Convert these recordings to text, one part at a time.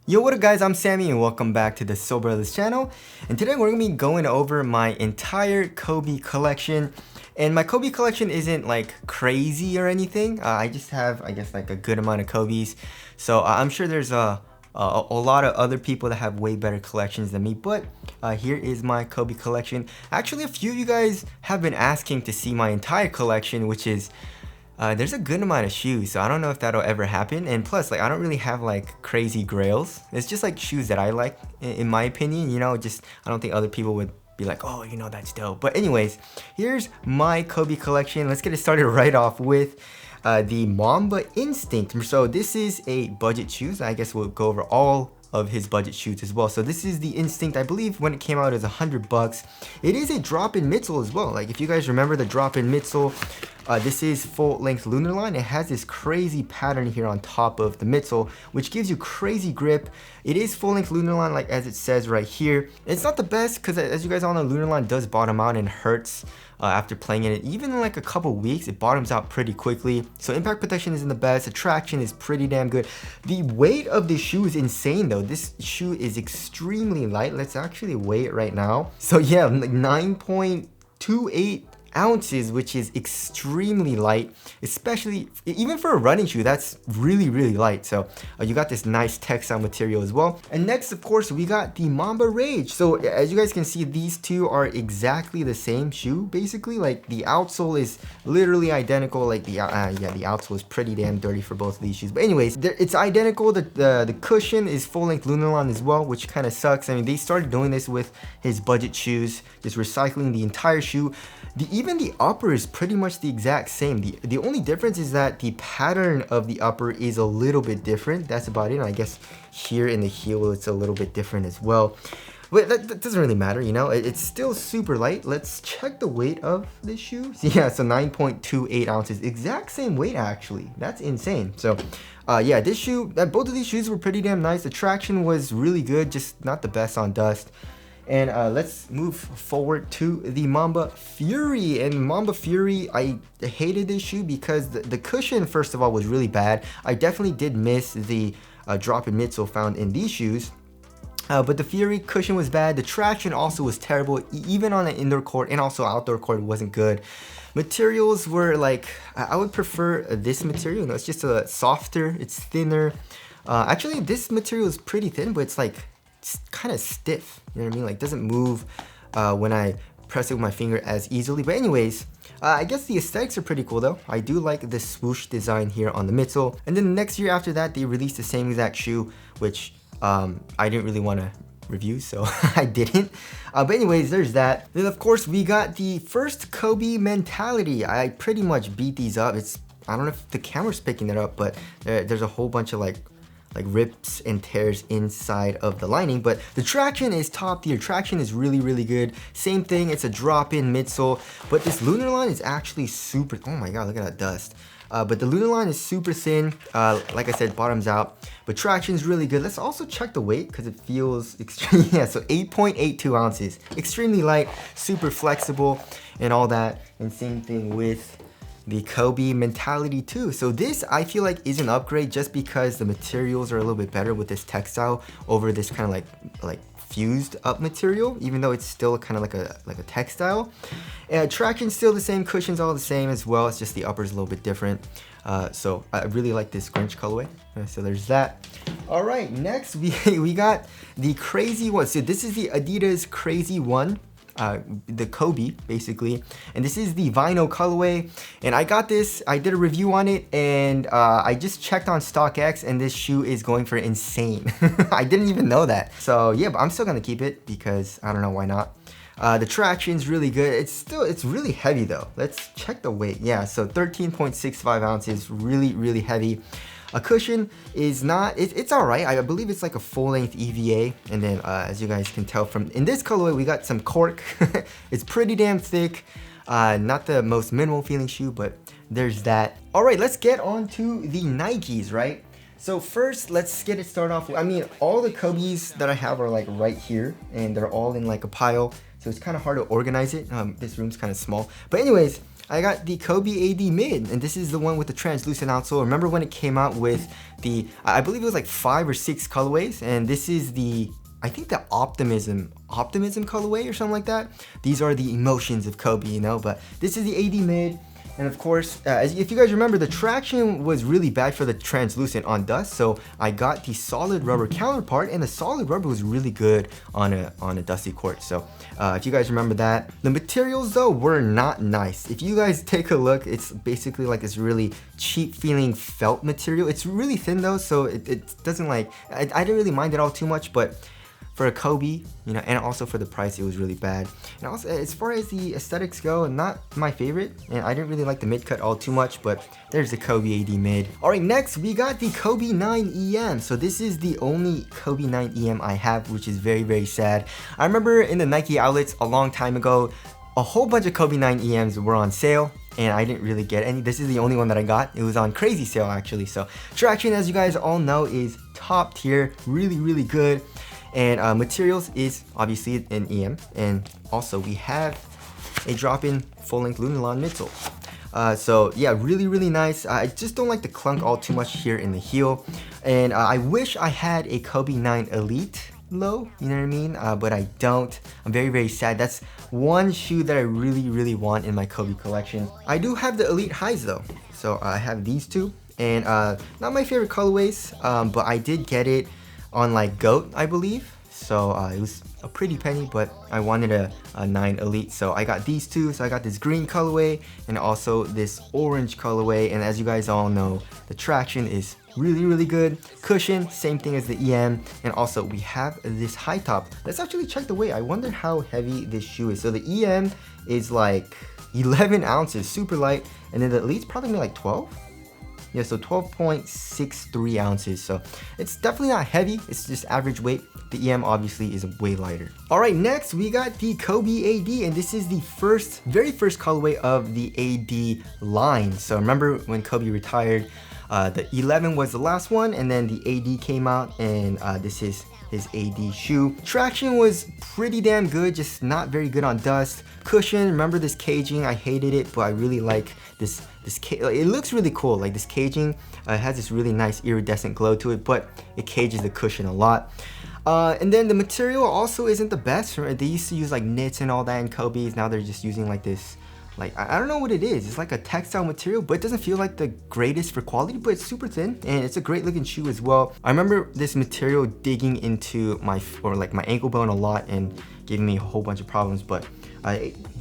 Yo, what up guys, I'm Sammy and welcome back to the Soul Brothers channel. And today we're going to be going over my entire Kobe collection. And my Kobe collection isn't like crazy or anything. I just have, I guess, like a good amount of Kobe's. So I'm sure there's a lot of other people that have way better collections than me, but here is my Kobe collection. Actually, a few of you guys have been asking to see my entire collection, which is there's a good amount of shoes, so I don't know if that'll ever happen. And plus, like, I don't really have like crazy grails. It's just like shoes that I like, in my opinion, you know. Just I don't think other people would be like, oh, you know, that's dope. But anyways, here's my Kobe collection. Let's get it started right off with the Mamba Instinct. So this is a budget shoes. I guess we'll go over all of his budget shoes as well. So this is the Instinct. I believe when it came out it was $100. It is a drop-in midsole as well. Like if you guys remember the drop-in midsole, this is full-length lunar line. It has this crazy pattern here on top of the midsole, which gives you crazy grip. It is full-length lunar line, like as it says right here. It's not the best because, as you guys all know, lunar line does bottom out and hurts after playing in it. Even in like a couple weeks, it bottoms out pretty quickly. So impact protection isn't the best. The traction is pretty damn good. The weight of the shoe is insane though. This shoe is extremely light. Let's actually weigh it right now. So yeah, like 9.28 ounces, which is extremely light, especially even for a running shoe. That's really light. So you got this nice textile material as well. And next, of course, we got the Mamba Rage. So as you guys can see, these two are exactly the same shoe. Basically, like the outsole is literally identical. Like the the outsole is pretty damn dirty for both of these shoes. But anyways, it's identical. The cushion is full length lunar line as well, which kind of sucks. I mean, they started doing this with his budget shoes, just recycling the entire shoe. Even the upper is pretty much the exact same. The only difference is that the pattern of the upper is a little bit different. That's about it. And I guess here in the heel it's a little bit different as well. But that doesn't really matter, you know. It's still super light. Let's check the weight of this shoe. Yeah, so 9.28 ounces. Exact same weight actually. That's insane. So yeah, this shoe, both of these shoes were pretty damn nice. The traction was really good, just not the best on dust. And let's move forward to the Mamba Fury. And Mamba Fury, I hated this shoe because the cushion, first of all, was really bad. I definitely did miss the drop-in midsole found in these shoes. But the Fury cushion was bad. The traction also was terrible, even on an indoor court and also outdoor court, it wasn't good. Materials were like, I would prefer this material. You know, it's just a softer, it's thinner. Actually, this material is pretty thin, but it's like, it's kind of stiff, you know what I mean? Like, doesn't move when I press it with my finger as easily. But anyways, I guess the aesthetics are pretty cool though. I do like the swoosh design here on the midsole. And then the next year after that, they released the same exact shoe, which I didn't really want to review, so I didn't. But anyways, there's that. Then of course we got the first Kobe Mentality. I pretty much beat these up. I don't know if the camera's picking it up, but there's a whole bunch of like rips and tears inside of the lining, but the traction is top tier. Traction is really good. Same thing, it's a drop-in midsole, but this lunar line is actually super, oh my god, look at that dust. But the lunar line is super thin, like I said, bottoms out, but traction is really good. Let's also check the weight because it feels extreme. Yeah, so 8.82 ounces, extremely light, super flexible and all that. And same thing with the Kobe Mentality too. So this, I feel like, is an upgrade just because the materials are a little bit better with this textile over this kind of like fused up material, even though it's still kind of like a textile. Traction's still the same, cushion's all the same as well. It's just the upper's a little bit different. So I really like this Grinch colorway. So there's that. All right, next we got the Crazy one. So this is the Adidas Crazy one. The Kobe basically, and this is the vinyl colorway, and I got this, I did a review on it, and I just checked on StockX, and this shoe is going for insane. I didn't even know that. So yeah, but I'm still gonna keep it because I don't know why not. The traction's really good. It's really heavy though. Let's check the weight. Yeah, so 13.65 ounces, really heavy. A cushion is not, it's all right. I believe it's like a full-length EVA. And then as you guys can tell from, in this colorway, we got some cork. It's pretty damn thick. Not the most minimal feeling shoe, but there's that. All right, let's get on to the Nikes, right? So first, let's get it started off. I mean, all the Kobe's that I have are like right here, and they're all in like a pile, so it's kind of hard to organize it. This room's kind of small. But anyways, I got the Kobe AD mid, and this is the one with the translucent outsole. Remember when it came out with the, I believe it was like 5 or 6 colorways, and this is the, I think the Optimism colorway or something like that. These are the emotions of Kobe, you know, but this is the AD mid. And of course, if you guys remember, the traction was really bad for the translucent on dust, so I got the solid rubber counterpart, and the solid rubber was really good on a dusty court. So if you guys remember that. The materials though were not nice. If you guys take a look, it's basically like this really cheap feeling felt material. It's really thin though, so it doesn't like, I didn't really mind it all too much, but for a Kobe, you know, and also for the price, it was really bad. And also, as far as the aesthetics go, not my favorite, and I didn't really like the mid cut all too much, but there's the Kobe AD mid. All right, next we got the Kobe 9 EM. So this is the only Kobe 9 EM I have, which is very, very sad. I remember in the Nike outlets a long time ago, a whole bunch of Kobe 9 EMs were on sale, and I didn't really get any. This is the only one that I got. It was on crazy sale actually. So traction, as you guys all know, is top tier, really, really good. And materials is obviously an EM, and also we have a drop-in full-length Lunarlon midsole. So yeah, really, really nice. I just don't like the clunk all too much here in the heel, and I wish I had a Kobe 9 Elite low, you know what I mean? But I don't. I'm very, very sad. That's one shoe that I really, really want in my Kobe collection. I do have the Elite highs though, so I have these two, and not my favorite colorways, but I did get it on like GOAT, I believe. So it was a pretty penny, but I wanted a 9 Elite, so I got these two. So I got this green colorway and also this orange colorway, and as you guys all know, the traction is really, really good. Cushion, same thing as the EM, and also we have this high top. Let's actually check the weight. I wonder how heavy this shoe is. So the EM is like 11 ounces, super light, and then the Elite's probably like 12. Yeah, so 12.63 ounces. So it's definitely not heavy, it's just average weight. The EM obviously is way lighter. All right, next we got the Kobe AD, and this is the very first colorway of the AD line. So remember when Kobe retired, the 11 was the last one, and then the AD came out, and this is his AD shoe. Traction was pretty damn good, just not very good on dust. Cushion, remember this caging, I hated it, but I really like this it looks really cool. Like this caging has this really nice iridescent glow to it, but it cages the cushion a lot. And then the material also isn't the best. They used to use like knits and all that in Kobe's. Now they're just using like this, like I don't know what it is. It's like a textile material, but it doesn't feel like the greatest for quality, but it's super thin and it's a great looking shoe as well. I remember this material digging into my ankle bone a lot and giving me a whole bunch of problems, but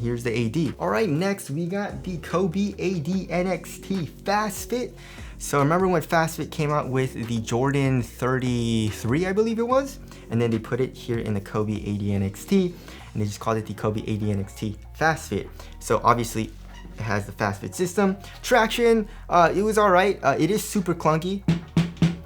here's the AD. All right, next we got the Kobe AD NXT Fast Fit. So remember when Fast Fit came out with the Jordan 33, I believe it was, and then they put it here in the Kobe AD NXT, and they just called it the Kobe AD NXT Fast Fit. So obviously it has the Fast Fit system. Traction, it was all right. It is super clunky,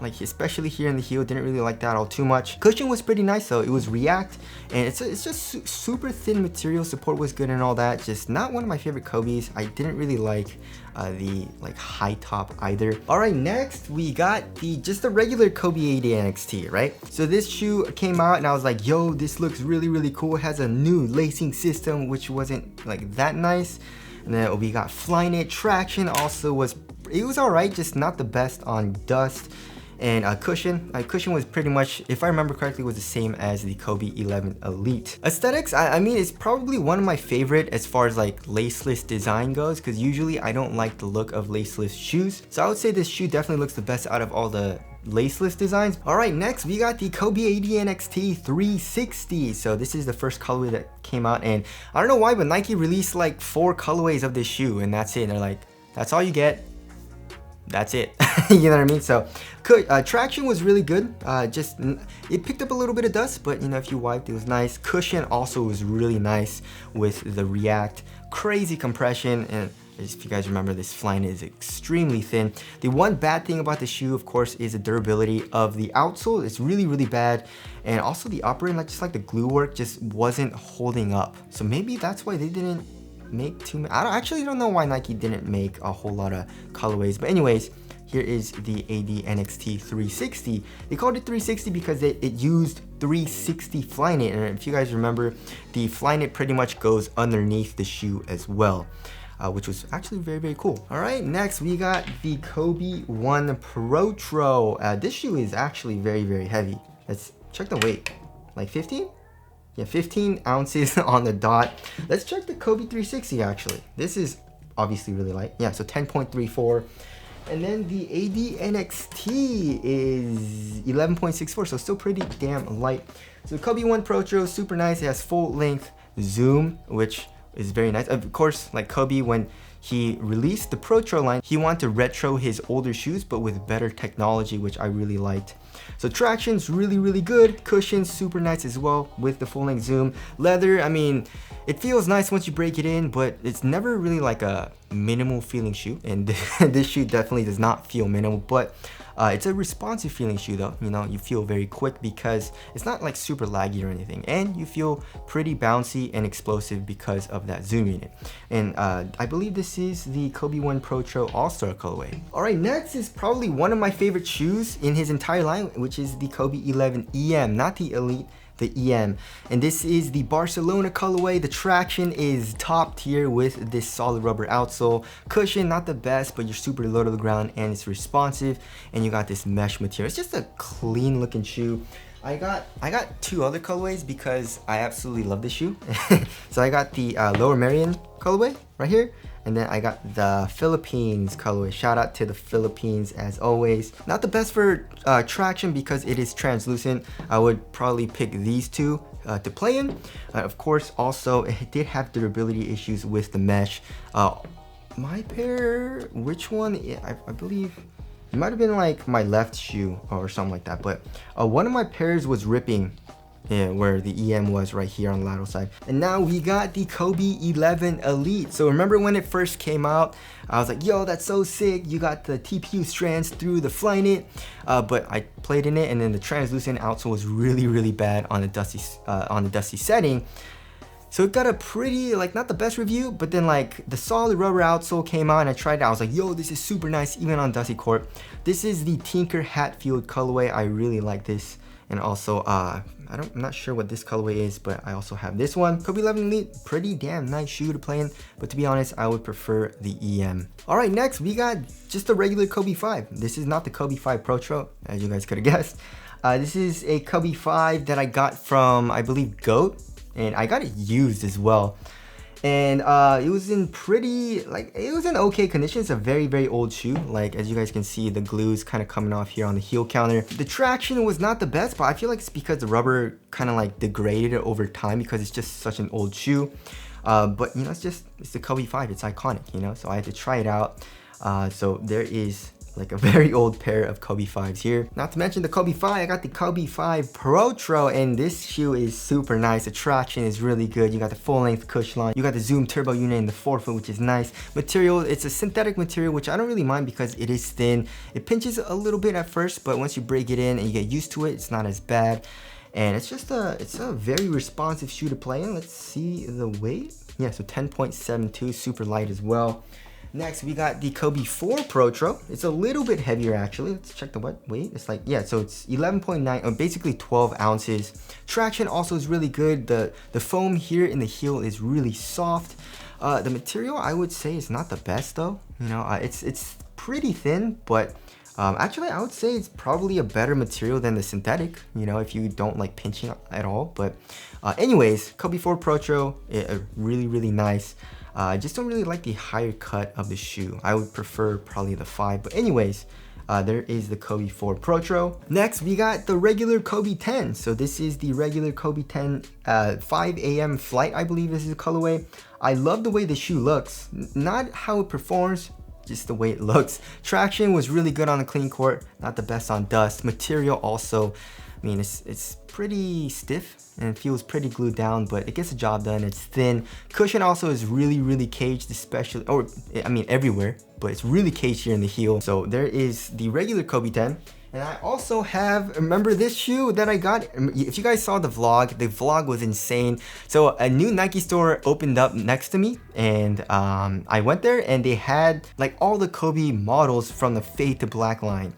like especially here in the heel. Didn't really like that all too much. Cushion was pretty nice though. It was React, and it's just super thin material. Support was good and all that. Just not one of my favorite Kobe's. I didn't really like the high top either. All right, next we got just the regular Kobe AD NXT, right? So this shoe came out and I was like, yo, this looks really, really cool. It has a new lacing system, which wasn't like that nice. And then we got Flyknit. Traction also was all right, just not the best on dust. And cushion was pretty much, if I remember correctly, was the same as the Kobe 11 Elite. Aesthetics, I mean, it's probably one of my favorite as far as like laceless design goes, because usually I don't like the look of laceless shoes. So I would say this shoe definitely looks the best out of all the laceless designs. All right, next we got the Kobe AD NXT 360. So this is the first colorway that came out, and I don't know why, but Nike released like 4 colorways of this shoe, and that's it. And they're like, that's all you get. That's it. You know what I mean? So traction was really good. Just it picked up a little bit of dust, but you know, if you wiped, it was nice. Cushion also was really nice with the React. Crazy compression, and if you guys remember, this Flyknit is extremely thin. The one bad thing about the shoe, of course, is the durability of the outsole. It's really, really bad, and also the upper end, just like the glue work, just wasn't holding up. So maybe that's why they didn't make too many. I actually don't know why Nike didn't make a whole lot of colorways, but anyways, here is the AD NXT 360. They called it 360 because it used 360 Flyknit, and if you guys remember, the Flyknit pretty much goes underneath the shoe as well. Which was actually very, very cool. All right, next we got the Kobe 1 Protro. This shoe is actually very, very heavy. Let's check the weight. Like 15? Yeah, 15 ounces on the dot. Let's check the Kobe 360 actually. This is obviously really light. Yeah, so 10.34. And then the AD NXT is 11.64, so still pretty damn light. So Kobe 1 Protro, super nice. It has full length zoom, which is very nice. Of course, like Kobe, when he released the Protro line, he wanted to retro his older shoes, but with better technology, which I really liked. So traction's really, really good. Cushion's super nice as well with the full length zoom. Leather, I mean, it feels nice once you break it in, but it's never really like a minimal feeling shoe. And this shoe definitely does not feel minimal, but it's a responsive feeling shoe though. You know, you feel very quick because it's not like super laggy or anything. And you feel pretty bouncy and explosive because of that zoom unit. And I believe this is the Kobe 1 Protro All-Star colorway. All right, next is probably one of my favorite shoes in his entire line, which is the Kobe 11 EM, not the Elite, the EM. And this is the Barcelona colorway. The traction is top tier with this solid rubber outsole. Cushion, not the best, but you're super low to the ground and it's responsive. And you got this mesh material. It's just a clean looking shoe. I got two other colorways because I absolutely love this shoe. So I got the Lower Merion colorway right here. And then I got the Philippines colorway. Shout out to the Philippines as always. Not the best for traction because it is translucent. I would probably pick these two to play in. Of course, also it did have durability issues with the mesh. My pair, which one? I believe it might have been like my left shoe or something like that. But one of my pairs was ripping. Yeah, where the EM was right here on the lateral side. And now we got the Kobe 11 Elite. So remember when it first came out, I was like, yo, that's so sick. You got the TPU strands through the Flyknit. But I played in it and then the translucent outsole was really, really bad on the dusty setting. So it got a pretty, like, not the best review, but then like the solid rubber outsole came out and I tried it. I was like, yo, this is super nice even on dusty court. This is the Tinker Hatfield colorway. I really like this. And also, I'm not sure what this colorway is, but I also have this one. Kobe 11 Elite, pretty damn nice shoe to play in. But to be honest, I would prefer the EM. All right, next we got just a regular Kobe 5. This is not the Kobe 5 Protro, as you guys could have guessed. This is a Kobe 5 that I got from, I believe, GOAT. And I got it used as well. And it was in pretty, like, it was in okay condition. It's a very, very old shoe. Like, as you guys can see, the glue's kind of coming off here on the heel counter. The traction was not the best, but I feel like it's because the rubber kind of like degraded over time because it's just such an old shoe. But, you know, it's the Kobe 5. It's iconic, you know, so I had to try it out. So there is like a very old pair of Kobe 5s here. Not to mention the Kobe 5, I got the Kobe 5 Protro, and this shoe is super nice. The traction is really good. You got the full length cushion line. You got the Zoom turbo unit in the forefoot, which is nice. Material, it's a synthetic material, which I don't really mind because it is thin. It pinches a little bit at first, but once you break it in and you get used to it, it's not as bad. And it's a very responsive shoe to play in. Let's see the weight. Yeah, so 10.72, super light as well. Next, we got the Kobe 4 Protro. It's a little bit heavier actually. Let's check the weight. It's like, yeah, so it's 11.9, or basically 12 ounces. Traction also is really good. The foam here in the heel is really soft. The material, I would say, is not the best though. You know, it's pretty thin, but actually I would say it's probably a better material than the synthetic, you know, if you don't like pinching at all. But anyways, Kobe 4 Protro, really, really nice. I just don't really like the higher cut of the shoe. I would prefer probably the 5, but anyways, there is the Kobe 4 Protro. Next, we got the regular Kobe 10. So this is the regular Kobe 10 5 AM Flight, I believe this is the colorway. I love the way the shoe looks, not how it performs, just the way it looks. Traction was really good on the clean court, not the best on dust. Material also, I mean, it's pretty stiff and it feels pretty glued down, but it gets the job done. It's thin. Cushion also is really, really caged, especially, or I mean everywhere, but it's really caged here in the heel. So there is the regular Kobe 10, And I also have, remember this shoe that I got? If you guys saw the vlog was insane. So a new Nike store opened up next to me, and I went there and they had like all the Kobe models from the Fade to Black line.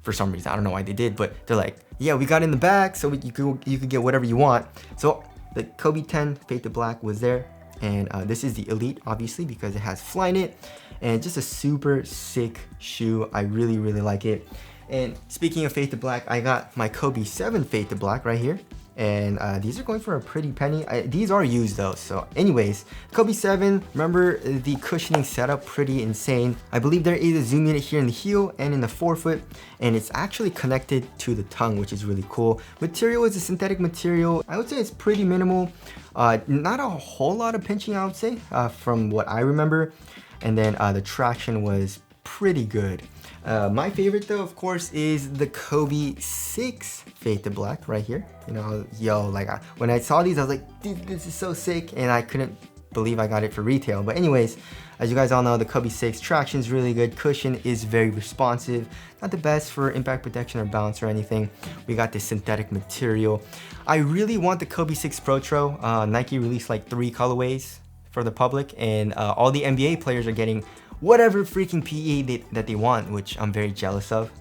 For some reason, I don't know why they did, but they're like, yeah, we got in the back, so you could get whatever you want. So the Kobe 10 Fade to Black was there, and this is the Elite, obviously, because it has Flyknit, and just a super sick shoe. I really like it. And speaking of Fade to Black, I got my Kobe 7 Fade to Black right here. And these are going for a pretty penny. These are used though. So anyways, Kobe 7, remember the cushioning setup, pretty insane. I believe there is a zoom unit here in the heel and in the forefoot, and it's actually connected to the tongue, which is really cool. Material is a synthetic material. I would say it's pretty minimal. Not a whole lot of pinching, I would say, from what I remember. And then the traction was pretty good. My favorite though, of course, is the Kobe 6 Fade to Black right here. You know, yo, like when I saw these, I was like, dude, this is so sick, and I couldn't believe I got it for retail. But anyways, as you guys all know, the Kobe 6 traction is really good. Cushion is very responsive. Not the best for impact protection or bounce or anything. We got this synthetic material. I really want the Kobe 6 Protro. Nike released like 3 colorways for the public, and all the NBA players are getting whatever freaking PE that they want, which I'm very jealous of.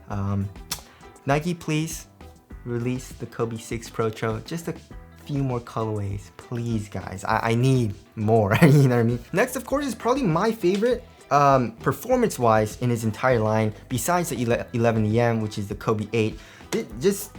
Nike, please release the Kobe 6 Protro. Just a few more colorways, please, guys. I need more. You know what I mean? Next, of course, is probably my favorite performance-wise in his entire line, besides the 11 EM, which is the Kobe 8. Just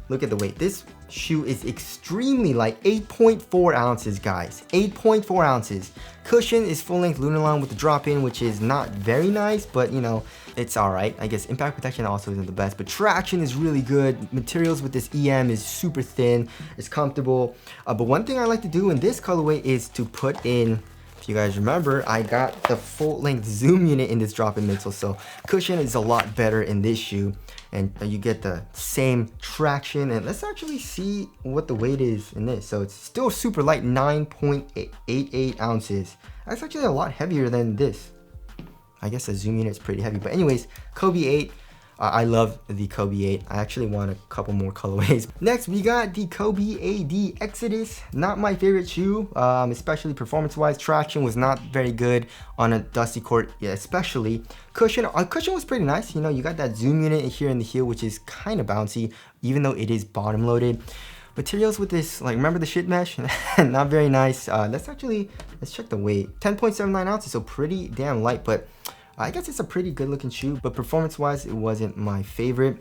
look at the weight. This shoe is extremely light, 8.4 ounces, guys. 8.4 ounces. Cushion is full-length Lunarlon with the drop-in, which is not very nice, but you know, it's alright. I guess impact protection also isn't the best, but traction is really good. Materials with this EM is super thin. It's comfortable. But one thing I like to do in this colorway is to put in, if you guys remember, I got the full-length zoom unit in this drop-in midsole, so cushion is a lot better in this shoe, and you get the same traction. And let's actually see what the weight is in this. So it's still super light, 9.88 ounces. That's actually a lot heavier than this. I guess the zoom unit is pretty heavy, but anyways, Kobe 8. I love the Kobe 8. I actually want a couple more colorways. Next, we got the Kobe AD Exodus. Not my favorite shoe, especially performance-wise. Traction was not very good on a dusty court, yeah, especially. Cushion was pretty nice. You know, you got that zoom unit here in the heel, which is kind of bouncy, even though it is bottom-loaded. Materials with this, like, remember the shit mesh? Not very nice. Let's check the weight. 10.79 ounces, so pretty damn light, but I guess it's a pretty good looking shoe, but performance-wise, it wasn't my favorite.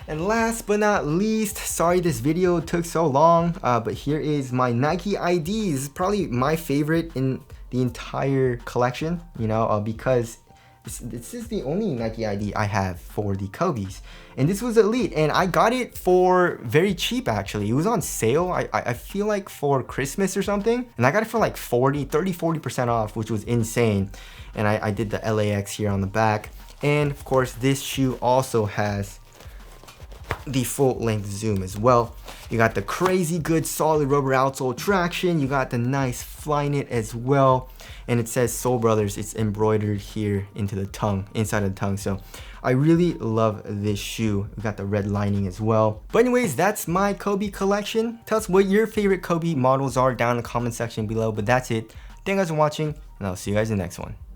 And last but not least, sorry this video took so long, but here is my Nike IDs. Probably my favorite in the entire collection, you know, because this is the only Nike ID I have for the Kobe's. And this was Elite, and I got it for very cheap actually. It was on sale, I feel like for Christmas or something. And I got it for like 30-40% off, which was insane. And I did the LAX here on the back. And of course, this shoe also has the full-length zoom as well. You got the crazy good solid rubber outsole traction. You got the nice Flyknit as well. And it says Soul Brothers. It's embroidered here into the tongue, inside of the tongue. So I really love this shoe. We got the red lining as well. But anyways, that's my Kobe collection. Tell us what your favorite Kobe models are down in the comment section below. But that's it. Thank you guys for watching, and I'll see you guys in the next one.